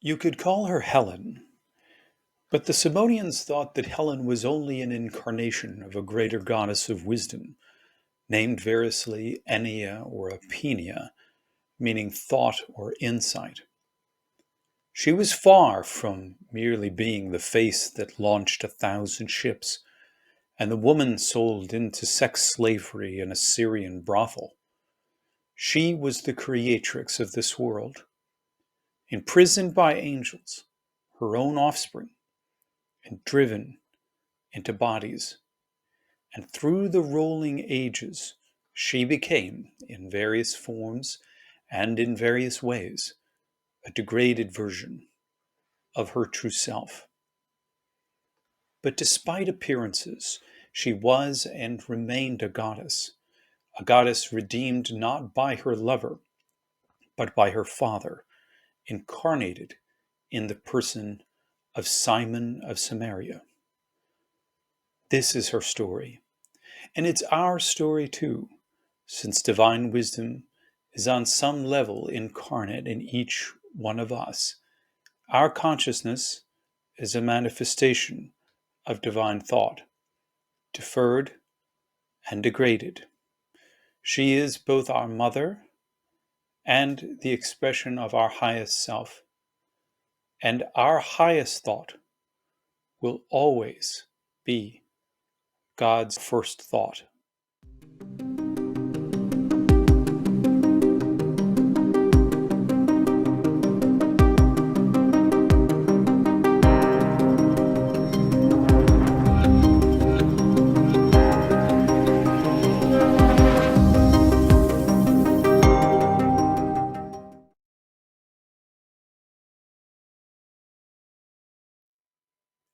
You could call her Helen, but the Simonians thought that Helen was only an incarnation of a greater goddess of wisdom, named variously Ennoia or Epinoia, meaning thought or insight. She was far from merely being the face that launched 1,000 ships and the woman sold into sex slavery in a Syrian brothel. She was the creatrix of this world, imprisoned by angels, her own offspring, and driven into bodies. And through the rolling ages, she became, in various forms and in various ways, a degraded version of her true self. But despite appearances, she was and remained a goddess redeemed not by her lover, but by her father, incarnated in the person of Simon of Samaria. This is her story, and it's our story too, since divine wisdom is on some level incarnate in each one of us. Our consciousness is a manifestation of divine thought, deferred and degraded. She is both our mother and the expression of our highest self. And our highest thought will always be God's first thought.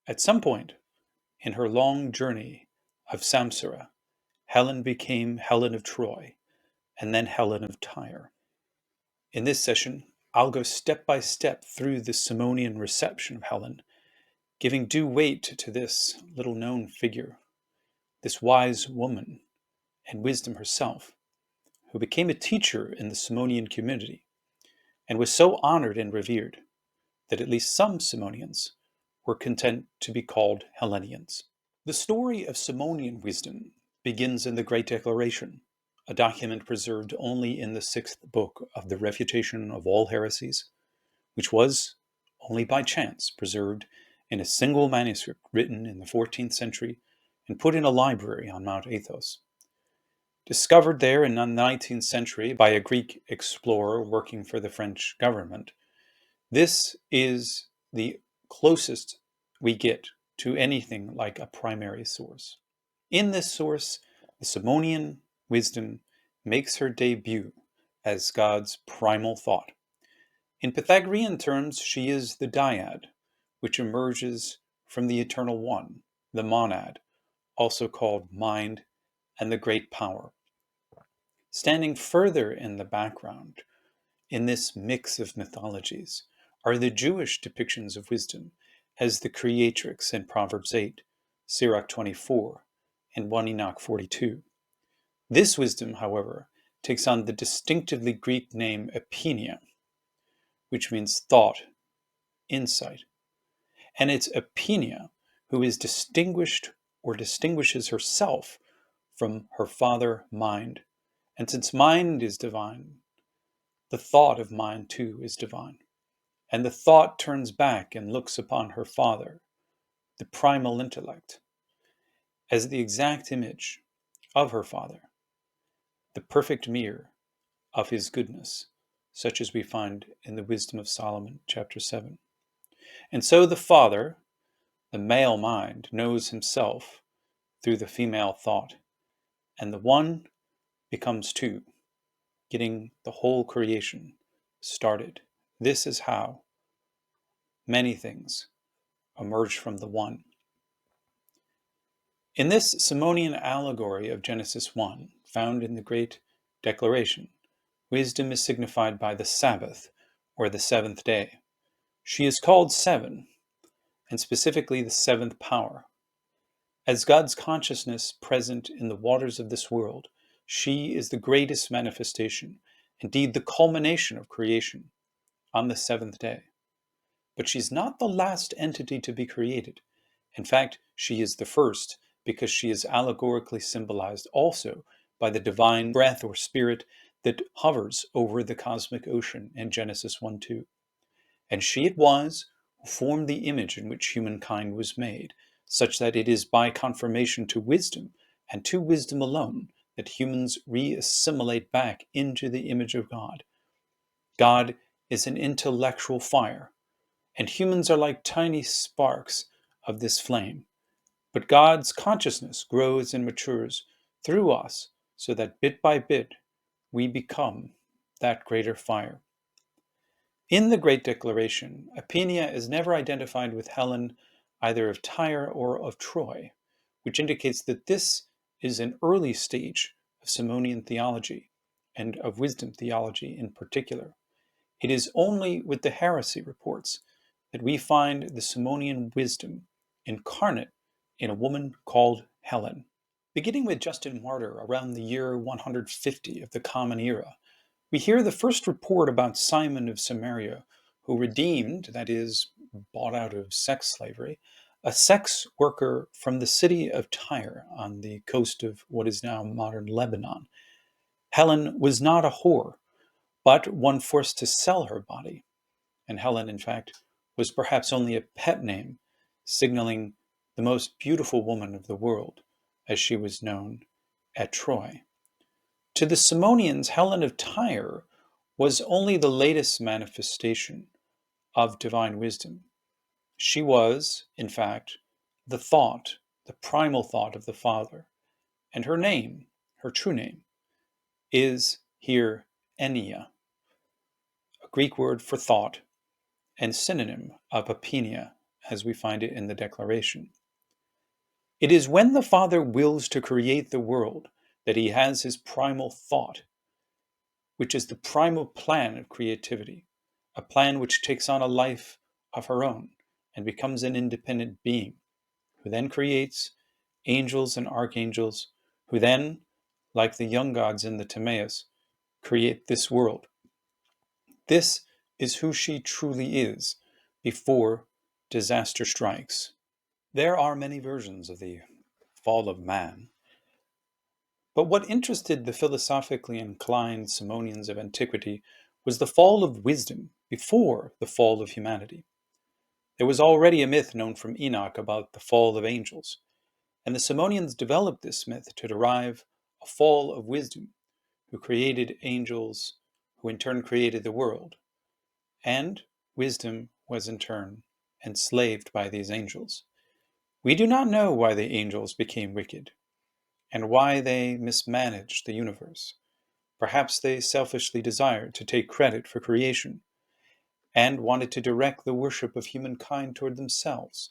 At some point in her long journey of samsara, Helen became Helen of Troy and then Helen of Tyre. In this session, I'll go step by step through the Simonian reception of Helen, giving due weight to this little known figure, this wise woman and wisdom herself, who became a teacher in the Simonian community and was so honored and revered that at least some Simonians were content to be called Helenians. The story of Simonian wisdom begins in the Great Declaration, a document preserved only in the 6th book of the Refutation of All Heresies, which was, only by chance, preserved in a single manuscript written in the 14th century and put in a library on Mount Athos. Discovered there in the 19th century by a Greek explorer working for the French government, this is the closest we get to anything like a primary source. In this source, the Simonian wisdom makes her debut as God's primal thought. In Pythagorean terms, she is the dyad, which emerges from the eternal one, the monad, also called mind, and the great power. Standing further in the background, in this mix of mythologies, are the Jewish depictions of wisdom as the creatrix in Proverbs 8, Sirach 24, and 1 Enoch 42. This wisdom, however, takes on the distinctively Greek name Epinoia, which means thought, insight. And it's Epinoia who is distinguished or distinguishes herself from her father, mind. And since mind is divine, the thought of mind too is divine. And the thought turns back and looks upon her father, the primal intellect, as the exact image of her father, the perfect mirror of his goodness, such as we find in the Wisdom of Solomon, chapter 7. And so the father, the male mind, knows himself through the female thought, and the one becomes two, getting the whole creation started. This is how many things emerge from the one. In this Simonian allegory of Genesis 1, found in the Great Declaration, wisdom is signified by the Sabbath, or the seventh day. She is called seven, and specifically the seventh power. As God's consciousness present in the waters of this world, she is the greatest manifestation, indeed the culmination of creation, on the seventh day. But she's not the last entity to be created. In fact, she is the first, because she is allegorically symbolized also by the divine breath or spirit that hovers over the cosmic ocean in Genesis 1:2. And she it was who formed the image in which humankind was made, such that it is by confirmation to wisdom, and to wisdom alone, that humans re-assimilate back into the image of God. God is an intellectual fire, and humans are like tiny sparks of this flame. But God's consciousness grows and matures through us so that bit by bit we become that greater fire. In the Great Declaration, Epinoia is never identified with Helen either of Tyre or of Troy, which indicates that this is an early stage of Simonian theology, and of wisdom theology in particular. It is only with the heresy reports that we find the Simonian wisdom incarnate in a woman called Helen. Beginning with Justin Martyr around the year 150 of the Common Era, we hear the first report about Simon of Samaria, who redeemed, that is, bought out of sex slavery, a sex worker from the city of Tyre on the coast of what is now modern Lebanon. Helen was not a whore, but one forced to sell her body, and Helen, in fact, was perhaps only a pet name, signaling the most beautiful woman of the world, as she was known at Troy. To the Simonians, Helen of Tyre was only the latest manifestation of divine wisdom. She was, in fact, the thought, the primal thought of the Father, and her name, her true name, is here Ennoia, a Greek word for thought, and synonym of Epinoia, as we find it in the Declaration. It is when the Father wills to create the world that he has his primal thought, which is the primal plan of creativity, a plan which takes on a life of her own and becomes an independent being, who then creates angels and archangels, who then, like the young gods in the Timaeus, create this world. This is who she truly is before disaster strikes. There are many versions of the fall of man, but what interested the philosophically inclined Simonians of antiquity was the fall of wisdom before the fall of humanity. There was already a myth known from Enoch about the fall of angels, and the Simonians developed this myth to derive a fall of wisdom, who created angels, who in turn created the world, and wisdom was in turn enslaved by these angels. We do not know why the angels became wicked, and why they mismanaged the universe. Perhaps they selfishly desired to take credit for creation, and wanted to direct the worship of humankind toward themselves.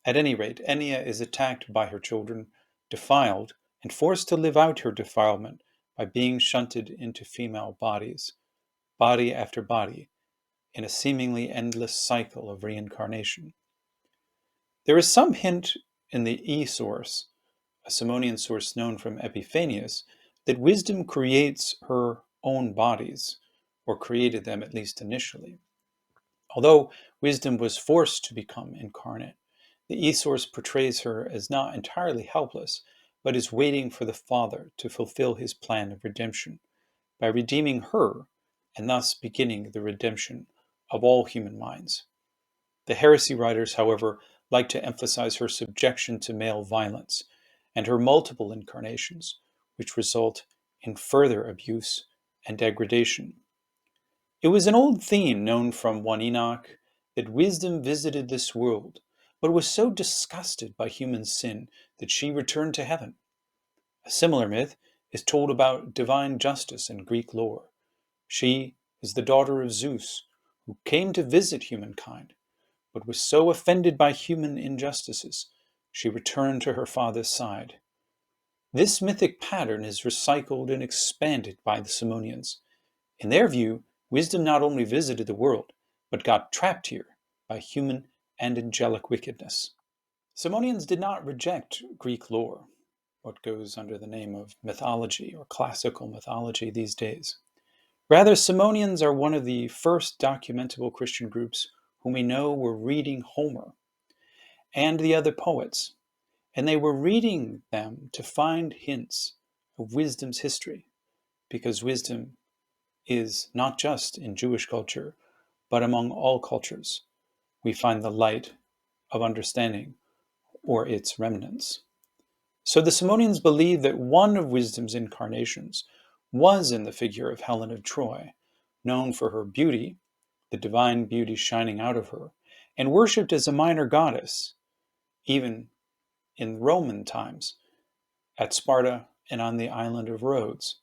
At any rate, Ennoia is attacked by her children, defiled, and forced to live out her defilement by being shunted into female bodies, body after body, in a seemingly endless cycle of reincarnation. There is some hint in the E-source, a Simonian source known from Epiphanius, that wisdom creates her own bodies, or created them at least initially. Although wisdom was forced to become incarnate, the E-source portrays her as not entirely helpless, but is waiting for the Father to fulfill his plan of redemption by redeeming her, and thus beginning the redemption of all human minds. The heresy writers, however, like to emphasize her subjection to male violence and her multiple incarnations, which result in further abuse and degradation. It was an old theme known from 1 Enoch that wisdom visited this world, but was so disgusted by human sin that she returned to heaven. A similar myth is told about divine justice in Greek lore. She is the daughter of Zeus, who came to visit humankind, but was so offended by human injustices, she returned to her father's side. This mythic pattern is recycled and expanded by the Simonians. In their view, wisdom not only visited the world, but got trapped here by human and angelic wickedness. Simonians did not reject Greek lore, what goes under the name of mythology or classical mythology these days. Rather, Simonians are one of the first documentable Christian groups whom we know were reading Homer and the other poets, and they were reading them to find hints of wisdom's history, because wisdom is not just in Jewish culture, but among all cultures. We find the light of understanding or its remnants. So the Simonians believed that one of wisdom's incarnations was in the figure of Helen of Troy, known for her beauty, the divine beauty shining out of her, and worshipped as a minor goddess, even in Roman times, at Sparta and on the island of Rhodes.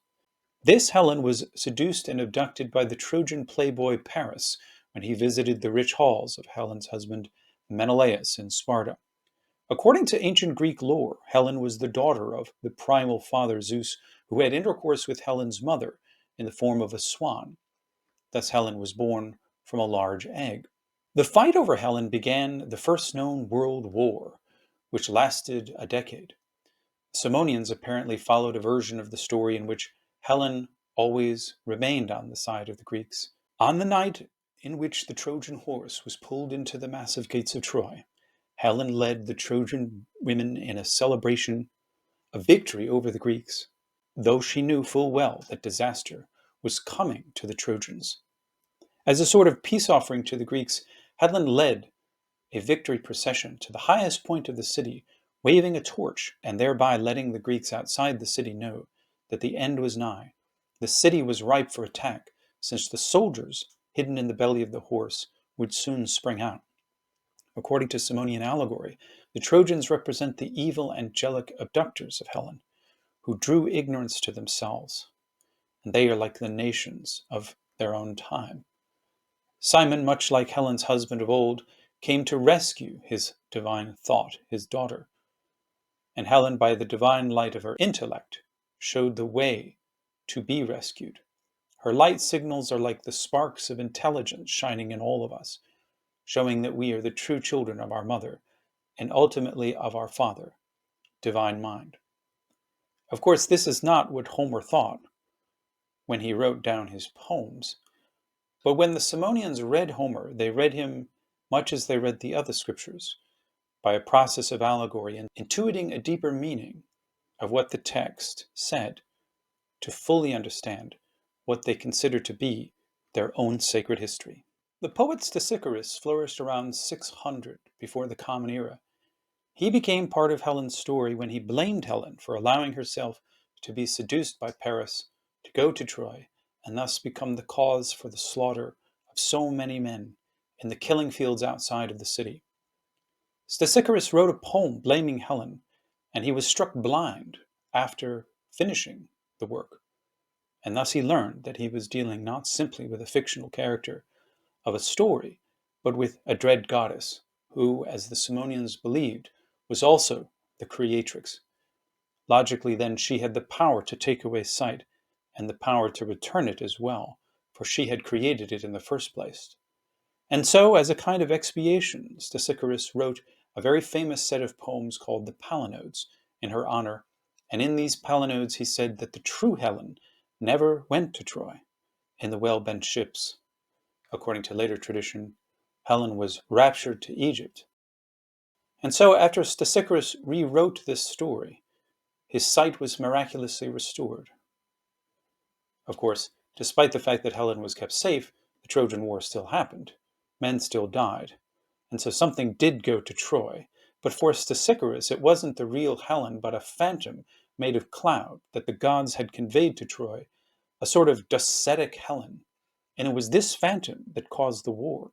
This Helen was seduced and abducted by the Trojan playboy Paris when he visited the rich halls of Helen's husband Menelaus in Sparta. According to ancient Greek lore, Helen was the daughter of the primal father Zeus, who had intercourse with Helen's mother in the form of a swan. Thus Helen was born from a large egg. The fight over Helen began the first known world war, which lasted a decade. Simonians apparently followed a version of the story in which Helen always remained on the side of the Greeks. On the night in which the Trojan horse was pulled into the massive gates of Troy, Helen led the Trojan women in a celebration of victory over the Greeks, though she knew full well that disaster was coming to the Trojans. As a sort of peace offering to the Greeks, Helen led a victory procession to the highest point of the city, waving a torch and thereby letting the Greeks outside the city know that the end was nigh. The city was ripe for attack, since the soldiers, hidden in the belly of the horse, would soon spring out. According to Simonian allegory, the Trojans represent the evil angelic abductors of Helen, who drew ignorance to themselves, and they are like the nations of their own time. Simon, much like Helen's husband of old, came to rescue his divine thought, his daughter, and Helen, by the divine light of her intellect, showed the way to be rescued. Her light signals are like the sparks of intelligence shining in all of us, showing that we are the true children of our mother, and ultimately of our Father, divine mind. Of course, this is not what Homer thought when he wrote down his poems, but when the Simonians read Homer, they read him much as they read the other scriptures, by a process of allegory and intuiting a deeper meaning of what the text said to fully understand what they consider to be their own sacred history. The poet Stesichorus flourished around 600 before the Common Era. He became part of Helen's story when he blamed Helen for allowing herself to be seduced by Paris to go to Troy and thus become the cause for the slaughter of so many men in the killing fields outside of the city. Stesichorus wrote a poem blaming Helen, and he was struck blind after finishing the work, and thus he learned that he was dealing not simply with a fictional character of a story, but with a dread goddess, who, as the Simonians believed, was also the creatrix. Logically, then, she had the power to take away sight, and the power to return it as well, for she had created it in the first place. And so, as a kind of expiation, Stesichorus wrote a very famous set of poems called the Palinodes in her honor, and in these Palinodes he said that the true Helen never went to Troy in the well-bent ships. According to later tradition, Helen was raptured to Egypt. And so, after Stesichorus rewrote this story, his sight was miraculously restored. Of course, despite the fact that Helen was kept safe, the Trojan War still happened. Men still died. And so something did go to Troy. But for Stesichorus, it wasn't the real Helen, but a phantom made of cloud that the gods had conveyed to Troy, a sort of docetic Helen. And it was this phantom that caused the war.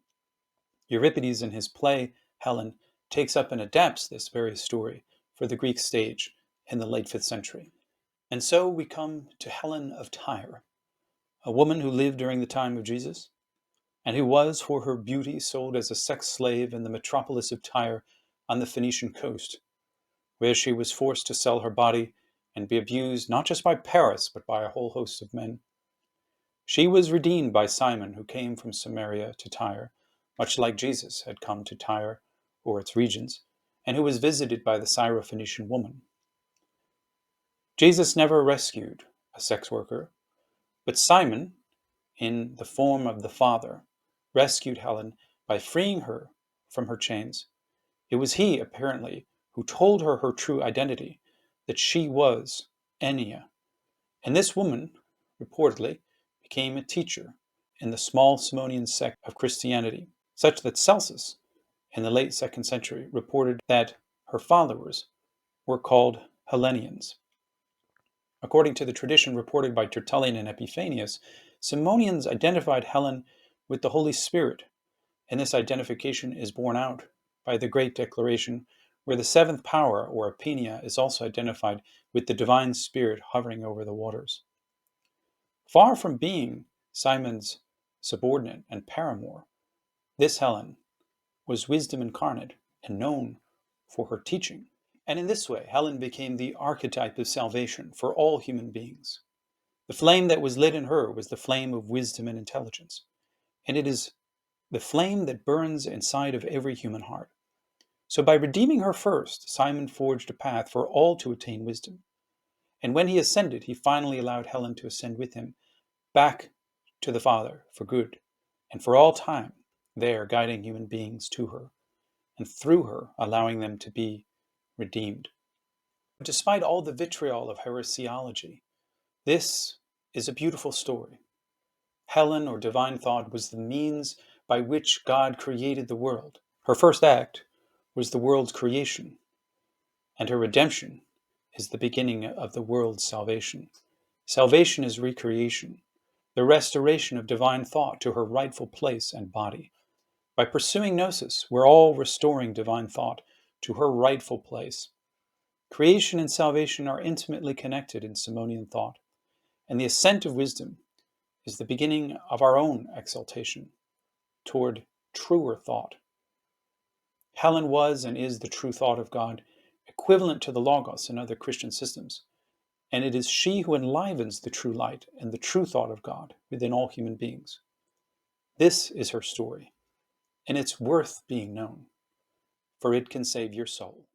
Euripides, in his play Helen, takes up and adapts this very story for the Greek stage in the late 5th century. And so we come to Helen of Tyre, a woman who lived during the time of Jesus, and who was, for her beauty, sold as a sex slave in the metropolis of Tyre on the Phoenician coast, where she was forced to sell her body and be abused not just by Paris, but by a whole host of men. She was redeemed by Simon, who came from Samaria to Tyre, much like Jesus had come to Tyre or its regions, and who was visited by the Syrophoenician woman. Jesus never rescued a sex worker, but Simon, in the form of the Father, rescued Helen by freeing her from her chains. It was he, apparently, who told her her true identity, that she was Ennoia. And this woman, reportedly, became a teacher in the small Simonian sect of Christianity, such that Celsus, in the late 2nd century, reported that her followers were called Helenians. According to the tradition reported by Tertullian and Epiphanius, Simonians identified Helen with the Holy Spirit, and this identification is borne out by the Great Declaration, where the seventh power, or Epinoia, is also identified with the divine spirit hovering over the waters. Far from being Simon's subordinate and paramour, this Helen was wisdom incarnate and known for her teaching. And in this way, Helen became the archetype of salvation for all human beings. The flame that was lit in her was the flame of wisdom and intelligence, and it is the flame that burns inside of every human heart. So by redeeming her first, Simon forged a path for all to attain wisdom. And when he ascended, he finally allowed Helen to ascend with him back to the Father for good and for all time, there guiding human beings to her, and through her allowing them to be redeemed. Despite all the vitriol of heresiology, this is a beautiful story. Helen, or divine thought, was the means by which God created the world. Her first act was the world's creation, and her redemption is the beginning of the world's salvation. Salvation is recreation, the restoration of divine thought to her rightful place and body. By pursuing Gnosis, we're all restoring divine thought to her rightful place. Creation and salvation are intimately connected in Simonian thought, and the ascent of wisdom is the beginning of our own exaltation toward truer thought. Helen was and is the true thought of God, equivalent to the Logos in other Christian systems, and it is she who enlivens the true light and the true thought of God within all human beings. This is her story, and it's worth being known, for it can save your soul.